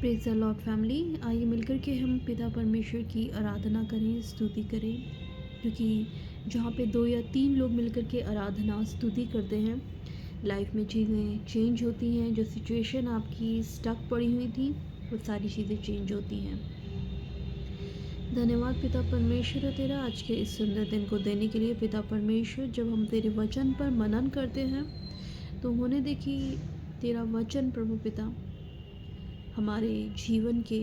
Praise the Lord family. आइए मिलकर के हम पिता परमेश्वर की आराधना करें, स्तुति करें, क्योंकि जहाँ पे 2 या 3 लोग मिलकर के आराधना स्तुति करते हैं, लाइफ में चीज़ें चेंज होती हैं। जो सिचुएशन आपकी स्टक पड़ी हुई थी, वो सारी चीज़ें चेंज होती हैं। धन्यवाद पिता परमेश्वर तेरा आज के इस सुंदर दिन को देने के लिए। पिता परमेश्वर, जब हम तेरे वचन पर मनन करते हैं तो होने देखी तेरा वचन प्रभु पिता हमारे जीवन के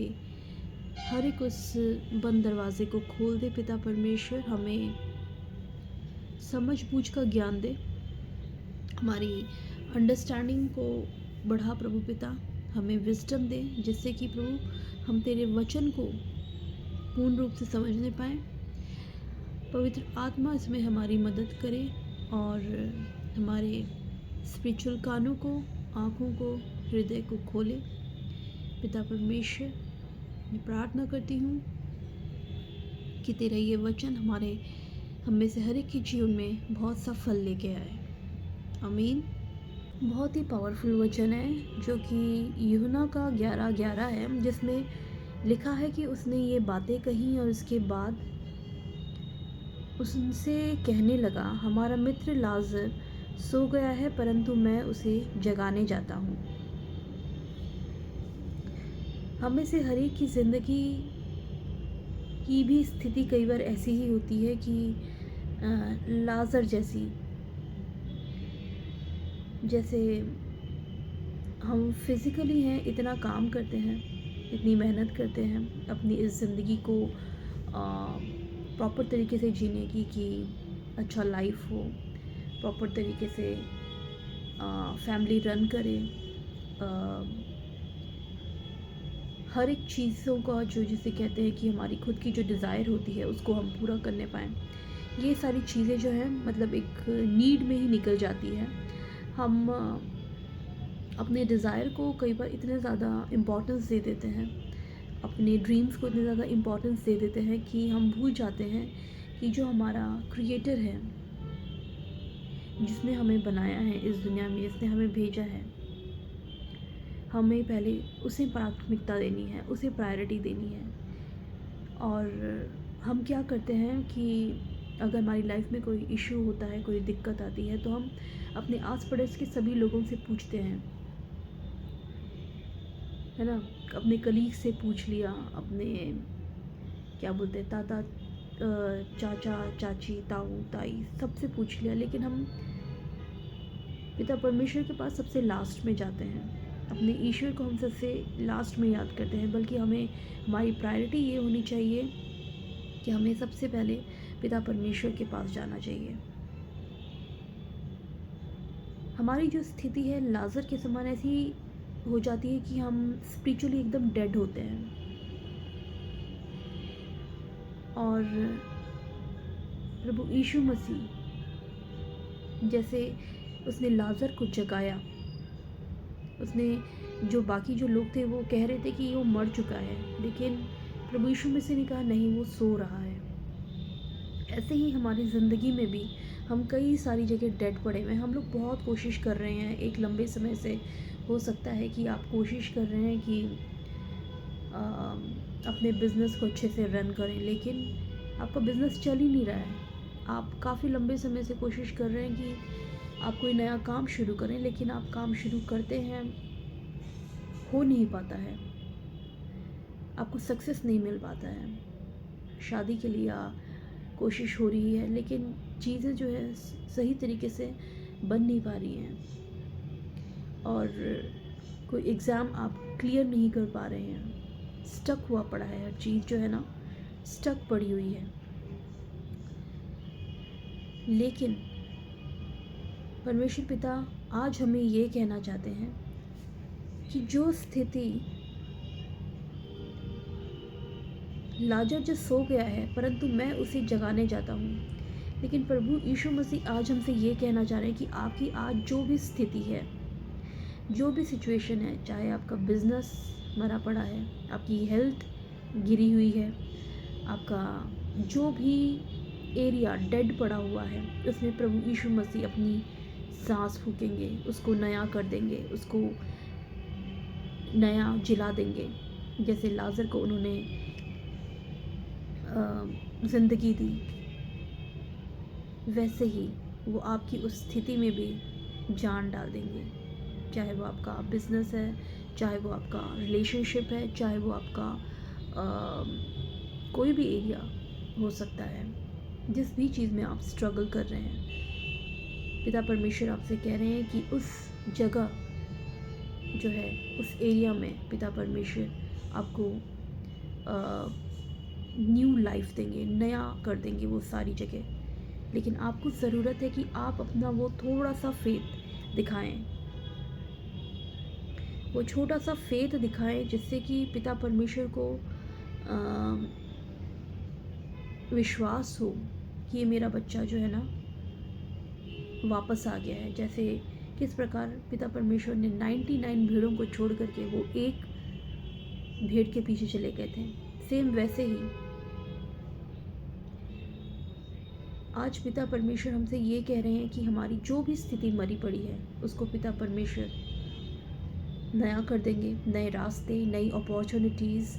हर एक उस बंद दरवाजे को खोल दे। पिता परमेश्वर, हमें समझ बूझ का ज्ञान दे, हमारी अंडरस्टैंडिंग को बढ़ा प्रभु पिता, हमें विजडम दे, जिससे कि प्रभु हम तेरे वचन को पूर्ण रूप से समझने पाएँ। पवित्र आत्मा इसमें हमारी मदद करे और हमारे स्पिरिचुअल कानों को, आँखों को, हृदय को खोले। पिता परमेश्वर, मैं प्रार्थना करती हूँ कि तेरा ये वचन हम में से हर एक के जीवन में बहुत सा फल लेके आए। आमीन। बहुत ही पावरफुल वचन है जो कि यूहन्ना का 11:11 है, जिसमें लिखा है कि उसने ये बातें कही और उसके बाद उससे कहने लगा, हमारा मित्र लाजर सो गया है, परंतु मैं उसे जगाने जाता हूँ। हमें से हर एक की ज़िंदगी की भी स्थिति कई बार ऐसी ही होती है कि लाजर जैसे हम फिज़िकली हैं, इतना काम करते हैं, इतनी मेहनत करते हैं अपनी इस ज़िंदगी को प्रॉपर तरीके से जीने की, कि अच्छा लाइफ हो, प्रॉपर तरीके से फैमिली रन करें, हर एक चीज़ों का जो जिसे कहते हैं कि हमारी खुद की जो डिज़ायर होती है उसको हम पूरा करने पाएँ। ये सारी चीज़ें जो हैं मतलब एक नीड में ही निकल जाती है। हम अपने डिज़ायर को कई बार इतने ज़्यादा इम्पोर्टेंस दे देते हैं, अपने ड्रीम्स को इतने ज़्यादा इम्पोर्टेंस दे देते हैं कि हम भूल जाते हैं कि जो हमारा क्रिएटर है, जिसने हमें बनाया है इस दुनिया में, जिसने हमें भेजा है, हमें पहले उसे प्राथमिकता देनी है, उसे प्रायोरिटी देनी है। और हम क्या करते हैं कि अगर हमारी लाइफ में कोई इशू होता है, कोई दिक्कत आती है, तो हम अपने आस पड़ोस के सभी लोगों से पूछते हैं, है ना। अपने कलीग से पूछ लिया, अपने क्या बोलते हैं ताता चाचा चाची ताऊ ताई सबसे पूछ लिया, लेकिन हम पिता परमेश्वर के पास सबसे लास्ट में जाते हैं। अपने ईश्वर को हम सबसे लास्ट में याद करते हैं, बल्कि हमारी प्रायोरिटी ये होनी चाहिए कि हमें सबसे पहले पिता परमेश्वर के पास जाना चाहिए। हमारी जो स्थिति है लाजर के समान ऐसी हो जाती है कि हम स्पिरिचुअली एकदम डेड होते हैं, और प्रभु यीशु मसीह जैसे उसने लाजर को जगाया, उसने जो बाकी जो लोग थे वो कह रहे थे कि वो मर चुका है, लेकिन प्रभु यीशु मसीह ने कहा नहीं, वो सो रहा है। ऐसे ही हमारी ज़िंदगी में भी हम कई सारी जगह डेड पड़े हुए हैं। हम लोग बहुत कोशिश कर रहे हैं एक लंबे समय से। हो सकता है कि आप कोशिश कर रहे हैं कि अपने बिज़नेस को अच्छे से रन करें, लेकिन आपका बिज़नेस चल ही नहीं रहा है। आप काफ़ी लंबे समय से कोशिश कर रहे हैं कि आप कोई नया काम शुरू करें, लेकिन आप काम शुरू करते हैं, हो नहीं पाता है, आपको सक्सेस नहीं मिल पाता है। शादी के लिए कोशिश हो रही है, लेकिन चीज़ें जो है सही तरीके से बन नहीं पा रही हैं, और कोई एग्ज़ाम आप क्लियर नहीं कर पा रहे हैं, स्टक हुआ पड़ा है, हर चीज़ जो है ना स्टक पड़ी हुई है। लेकिन परमेश्वर पिता आज हमें ये कहना चाहते हैं कि जो स्थिति लाजर जो सो गया है, परंतु मैं उसे जगाने जाता हूँ। लेकिन प्रभु यीशु मसीह आज हमसे ये कहना चाह रहे हैं कि आपकी आज जो भी स्थिति है, जो भी सिचुएशन है, चाहे आपका बिज़नेस मरा पड़ा है, आपकी हेल्थ गिरी हुई है, आपका जो भी एरिया डेड पड़ा हुआ है, उसमें प्रभु यीशु मसीह अपनी सांस फूकेंगे, उसको नया कर देंगे, उसको नया जिला देंगे। जैसे लाज़र को उन्होंने ज़िंदगी दी, वैसे ही वो आपकी उस स्थिति में भी जान डाल देंगे। चाहे वो आपका बिज़नेस है, चाहे वो आपका रिलेशनशिप है, चाहे वो आपका कोई भी एरिया हो सकता है, जिस भी चीज़ में आप स्ट्रगल कर रहे हैं, पिता परमेश्वर आपसे कह रहे हैं कि उस जगह जो है, उस एरिया में पिता परमेश्वर आपको न्यू लाइफ देंगे, नया कर देंगे वो सारी जगह। लेकिन आपको ज़रूरत है कि आप अपना वो थोड़ा सा फेथ दिखाएं, वो छोटा सा फेथ दिखाएं, जिससे कि पिता परमेश्वर को विश्वास हो कि ये मेरा बच्चा जो है ना वापस आ गया है। जैसे किस प्रकार पिता परमेश्वर ने 99 भेड़ों को छोड़ करके वो एक भेड़ के पीछे चले गए थे, सेम वैसे ही आज पिता परमेश्वर हमसे ये कह रहे हैं कि हमारी जो भी स्थिति मरी पड़ी है उसको पिता परमेश्वर नया कर देंगे। नए रास्ते, नई अपॉर्चुनिटीज़,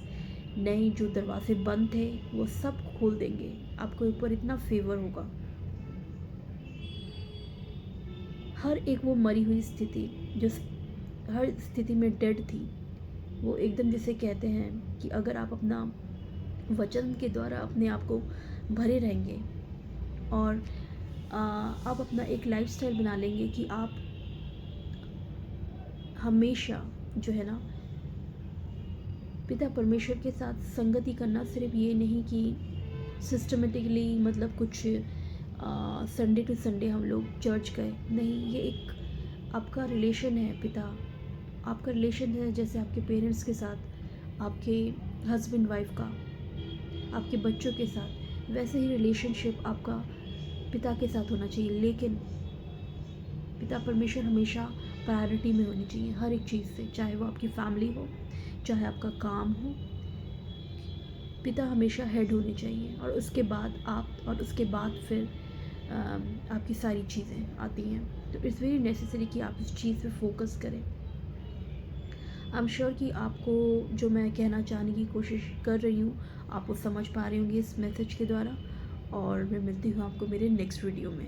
नए जो दरवाजे बंद थे वो सब खोल देंगे। आपके ऊपर इतना फेवर होगा। हर एक वो मरी हुई स्थिति जो हर स्थिति में डेड थी, वो एकदम जैसे कहते हैं कि अगर आप अपना वचन के द्वारा अपने आप को भरे रहेंगे और आप अपना एक लाइफस्टाइल बना लेंगे कि आप हमेशा जो है ना पिता परमेश्वर के साथ संगति करना, सिर्फ ये नहीं कि सिस्टमेटिकली मतलब कुछ संडे टू संडे हम लोग चर्च गए, नहीं, ये एक आपका रिलेशन है पिता, आपका रिलेशन है जैसे आपके पेरेंट्स के साथ, आपके हस्बैंड वाइफ का, आपके बच्चों के साथ, वैसे ही रिलेशनशिप आपका पिता के साथ होना चाहिए। लेकिन पिता परमेश्वर हमेशा प्रायोरिटी में होनी चाहिए हर एक चीज़ से, चाहे वो आपकी फैमिली हो, चाहे आपका काम हो, पिता हमेशा हेड होने चाहिए और उसके बाद आप, और उसके बाद फिर आपकी सारी चीज़ें आती हैं। तो इट्स वेरी नेसेसरी कि आप इस चीज़ पे फोकस करें। आई एम श्योर कि आपको जो मैं कहना चाहने की कोशिश कर रही हूँ आप वो समझ पा रहे होंगे इस मैसेज के द्वारा। और मैं मिलती हूँ आपको मेरे नेक्स्ट वीडियो में।